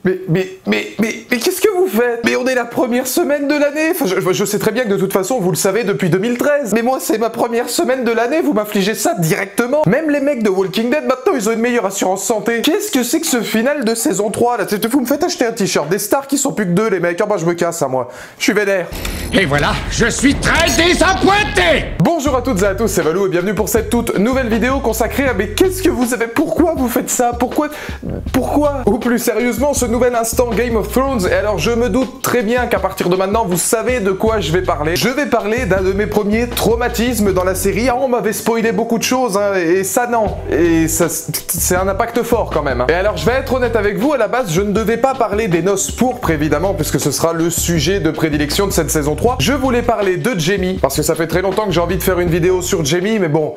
Mais qu'est-ce que vous faites? Mais on est la première semaine de l'année. Enfin, je sais très bien que de toute façon, vous le savez depuis 2013. Mais moi, c'est ma première semaine de l'année, vous m'infligez ça directement. Même les mecs de Walking Dead, maintenant, ils ont une meilleure assurance santé. Qu'est-ce que c'est que ce final de saison 3, là? Vous me faites acheter un t-shirt. Des stars qui sont plus que deux, les mecs. Ah bah, je me casse, à moi. Je suis vénère. Et voilà, je suis très désappointé. Bonjour à toutes et à tous, c'est Valou et bienvenue pour cette toute nouvelle vidéo consacrée à... Mais qu'est-ce que vous avez... Pourquoi vous faites ça? Pourquoi? Ou plus sérieusement, ce nouvel instant Game of Thrones. Et alors, je me doute très bien qu'à partir de maintenant, vous savez de quoi je vais parler. Je vais parler d'un de mes premiers traumatismes dans la série. Ah, on m'avait spoilé beaucoup de choses, hein, et ça, non. Et ça, c'est un impact fort quand même. Hein. Et alors, je vais être honnête avec vous, à la base, je ne devais pas parler des noces pourpres, évidemment, puisque ce sera le sujet de prédilection de cette saison 3. Je voulais parler de Jaime, parce que ça fait très longtemps que j'ai envie de faire une vidéo sur Jaime, mais bon...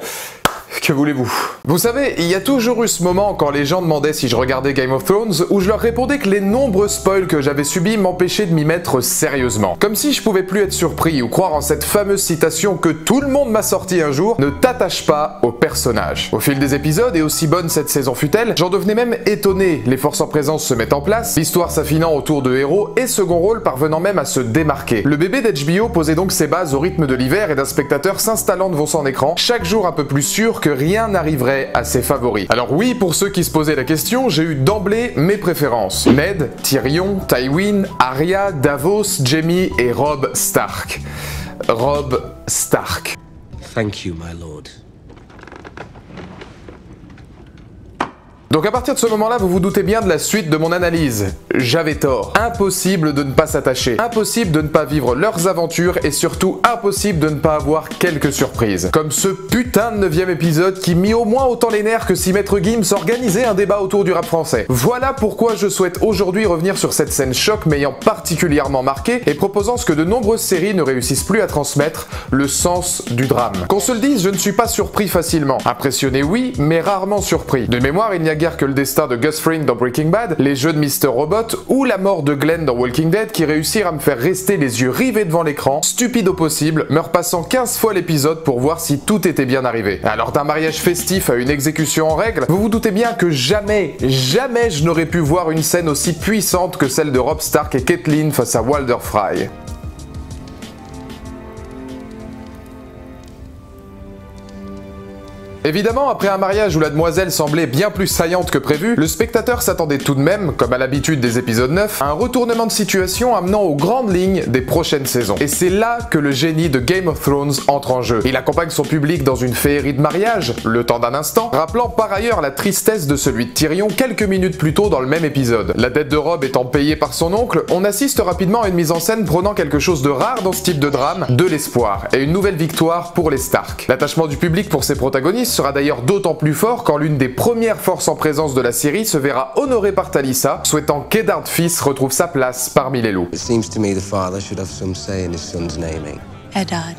Que voulez-vous? Vous savez, il y a toujours eu ce moment quand les gens demandaient si je regardais Game of Thrones où je leur répondais que les nombreux spoils que j'avais subis m'empêchaient de m'y mettre sérieusement. Comme si je pouvais plus être surpris ou croire en cette fameuse citation que tout le monde m'a sortie un jour: ne t'attache pas au personnage. Au fil des épisodes, et aussi bonne cette saison fut-elle, j'en devenais même étonné. Les forces en présence se mettent en place, l'histoire s'affinant autour de héros et second rôle parvenant même à se démarquer. Le bébé d'HBO posait donc ses bases au rythme de l'hiver et d'un spectateur s'installant devant son écran, chaque jour un peu plus sûr que rien n'arriverait à ses favoris. Alors oui, pour ceux qui se posaient la question, j'ai eu d'emblée mes préférences. Ned, Tyrion, Tywin, Arya, Davos, Jaime et Robb Stark. Robb Stark. Thank you, my lord. Donc à partir de ce moment-là, vous vous doutez bien de la suite de mon analyse. J'avais tort. Impossible de ne pas s'attacher. Impossible de ne pas vivre leurs aventures et surtout impossible de ne pas avoir quelques surprises. Comme ce putain de 9e épisode qui mit au moins autant les nerfs que si Maître Gims organisait un débat autour du rap français. Voilà pourquoi je souhaite aujourd'hui revenir sur cette scène choc m'ayant particulièrement marqué et proposant ce que de nombreuses séries ne réussissent plus à transmettre, le sens du drame. Qu'on se le dise, je ne suis pas surpris facilement. Impressionné oui, mais rarement surpris. De mémoire, il n'y a guère que le destin de Gus Fring dans Breaking Bad, les jeux de Mr. Robot ou la mort de Glenn dans Walking Dead qui réussirent à me faire rester les yeux rivés devant l'écran, stupide au possible, me repassant 15 fois l'épisode pour voir si tout était bien arrivé. Alors d'un mariage festif à une exécution en règle, vous vous doutez bien que jamais je n'aurais pu voir une scène aussi puissante que celle de Robb Stark et Catelyn face à Walder Frey. Évidemment, après un mariage où la demoiselle semblait bien plus saillante que prévu, le spectateur s'attendait tout de même, comme à l'habitude des épisodes 9, à un retournement de situation amenant aux grandes lignes des prochaines saisons. Et c'est là que le génie de Game of Thrones entre en jeu. Il accompagne son public dans une féerie de mariage, le temps d'un instant, rappelant par ailleurs la tristesse de celui de Tyrion quelques minutes plus tôt dans le même épisode. La dette de Robb étant payée par son oncle, on assiste rapidement à une mise en scène prônant quelque chose de rare dans ce type de drame, de l'espoir, et une nouvelle victoire pour les Stark. L'attachement du public pour ses protagonistes sera d'ailleurs d'autant plus fort quand l'une des premières forces en présence de la série se verra honorée par Talisa, souhaitant qu'Eddard fils retrouve sa place parmi les loups. It seems to me the father should have some say in his son's naming. Eddard,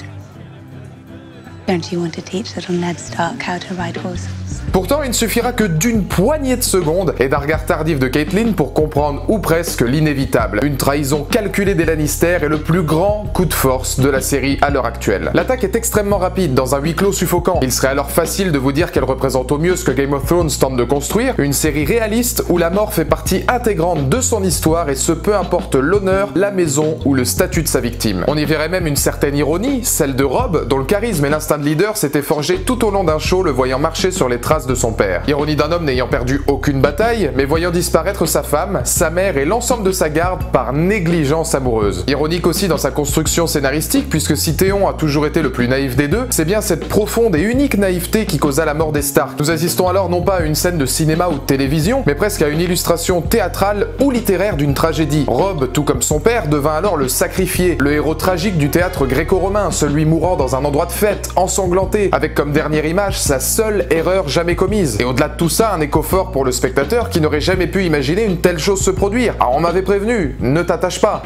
don't you want to teach little Ned Stark how to ride horses? Pourtant, il ne suffira que d'une poignée de secondes et d'un regard tardif de Catelyn pour comprendre ou presque l'inévitable. Une trahison calculée des Lannister est le plus grand coup de force de la série à l'heure actuelle. L'attaque est extrêmement rapide, dans un huis clos suffocant. Il serait alors facile de vous dire qu'elle représente au mieux ce que Game of Thrones tente de construire, une série réaliste où la mort fait partie intégrante de son histoire et ce peu importe l'honneur, la maison ou le statut de sa victime. On y verrait même une certaine ironie, celle de Robb, dont le charisme et l'instinct de leader s'étaient forgés tout au long d'un show le voyant marcher sur les traces de son père. Ironie d'un homme n'ayant perdu aucune bataille, mais voyant disparaître sa femme, sa mère et l'ensemble de sa garde par négligence amoureuse. Ironique aussi dans sa construction scénaristique, puisque si Théon a toujours été le plus naïf des deux, c'est bien cette profonde et unique naïveté qui causa la mort des Stark. Nous assistons alors non pas à une scène de cinéma ou de télévision, mais presque à une illustration théâtrale ou littéraire d'une tragédie. Robb, tout comme son père, devint alors le sacrifié, le héros tragique du théâtre gréco-romain, celui mourant dans un endroit de fête, ensanglanté, avec comme dernière image sa seule erreur jamais commise. Et au-delà de tout ça, un écho fort pour le spectateur qui n'aurait jamais pu imaginer une telle chose se produire. Ah, on m'avait prévenu, ne t'attache pas.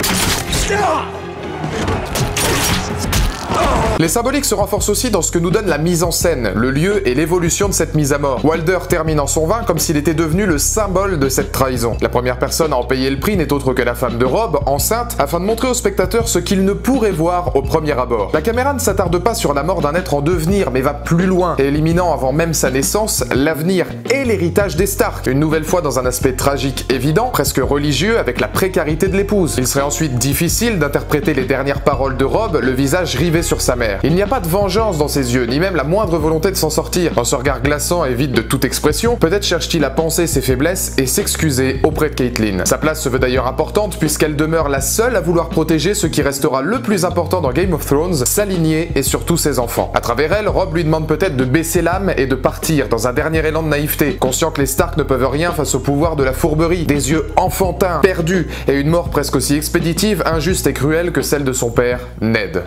Les symboliques se renforcent aussi dans ce que nous donne la mise en scène, le lieu et l'évolution de cette mise à mort. Wilder termine en son vin comme s'il était devenu le symbole de cette trahison. La première personne à en payer le prix n'est autre que la femme de Rob, enceinte, afin de montrer au spectateur ce qu'il ne pourrait voir au premier abord. La caméra ne s'attarde pas sur la mort d'un être en devenir, mais va plus loin, éliminant avant même sa naissance l'avenir et l'héritage des Stark, une nouvelle fois dans un aspect tragique évident, presque religieux, avec la précarité de l'épouse. Il serait ensuite difficile d'interpréter les dernières paroles de Rob, le visage rivé sur sa mère. Il n'y a pas de vengeance dans ses yeux, ni même la moindre volonté de s'en sortir. Dans ce regard glaçant et vide de toute expression, peut-être cherche-t-il à penser ses faiblesses et s'excuser auprès de Caitlyn. Sa place se veut d'ailleurs importante puisqu'elle demeure la seule à vouloir protéger ce qui restera le plus important dans Game of Thrones, sa lignée et surtout ses enfants. À travers elle, Rob lui demande peut-être de baisser l'âme et de partir dans un dernier élan de naïveté, conscient que les Stark ne peuvent rien face au pouvoir de la fourberie, des yeux enfantins, perdus, et une mort presque aussi expéditive, injuste et cruelle que celle de son père, Ned.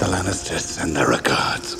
The Lannisters send their regards.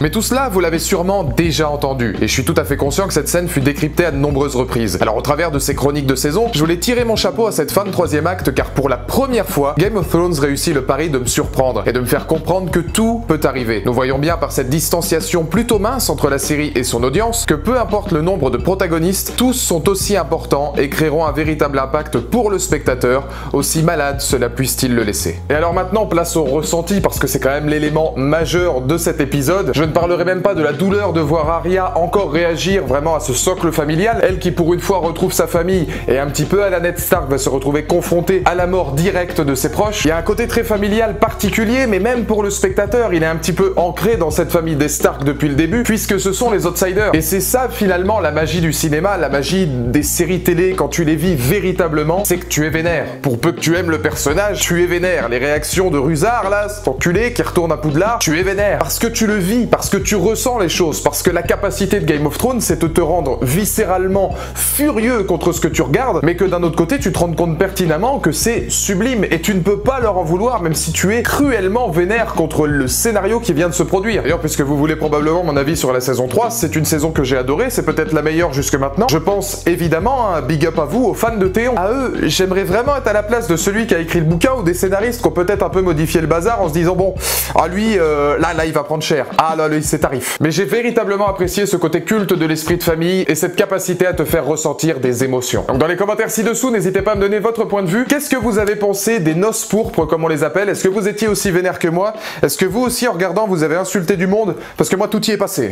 Mais tout cela, vous l'avez sûrement déjà entendu, et je suis tout à fait conscient que cette scène fut décryptée à de nombreuses reprises. Alors au travers de ces chroniques de saison, je voulais tirer mon chapeau à cette fin de troisième acte, car pour la première fois, Game of Thrones réussit le pari de me surprendre, et de me faire comprendre que tout peut arriver. Nous voyons bien par cette distanciation plutôt mince entre la série et son audience, que peu importe le nombre de protagonistes, tous sont aussi importants et créeront un véritable impact pour le spectateur, aussi malade cela puisse-t-il le laisser. Et alors maintenant, place au ressenti, parce que c'est quand même l'élément majeur de cet épisode. Je ne parlerai même pas de la douleur de voir Arya encore réagir vraiment à ce socle familial, elle qui pour une fois retrouve sa famille et un petit peu à la Ned Stark va se retrouver confrontée à la mort directe de ses proches. Il y a un côté très familial particulier, mais même pour le spectateur, il est un petit peu ancré dans cette famille des Stark depuis le début, puisque ce sont les outsiders. Et c'est ça finalement la magie du cinéma, la magie des séries télé quand tu les vis véritablement, c'est que tu es vénère. Pour peu que tu aimes le personnage, tu es vénère. Les réactions de Rusar là, cet enculé qui retourne à Poudlard, tu es vénère. Parce que tu le vis, parce que tu ressens les choses, parce que la capacité de Game of Thrones, c'est de te rendre viscéralement furieux contre ce que tu regardes, mais que d'un autre côté, tu te rends compte pertinemment que c'est sublime, et tu ne peux pas leur en vouloir, même si tu es cruellement vénère contre le scénario qui vient de se produire. D'ailleurs, puisque vous voulez probablement mon avis sur la saison 3, c'est une saison que j'ai adorée, c'est peut-être la meilleure jusque maintenant. Je pense évidemment, hein, big up à vous, aux fans de Théon. À eux, j'aimerais vraiment être à la place de celui qui a écrit le bouquin, ou des scénaristes qui ont peut-être un peu modifié le bazar en se disant, bon, ah lui, là, il va prendre cher. Ah là, lui, c'est tarif. Mais j'ai véritablement apprécié ce côté culte de l'esprit de famille et cette capacité à te faire ressentir des émotions. Donc dans les commentaires ci-dessous, n'hésitez pas à me donner votre point de vue. Qu'est-ce que vous avez pensé des noces pourpres, comme on les appelle? Est-ce que vous étiez aussi vénère que moi? Est-ce que vous aussi, en regardant, vous avez insulté du monde? Parce que moi, tout y est passé.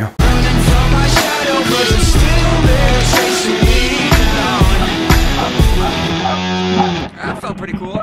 That felt pretty cool.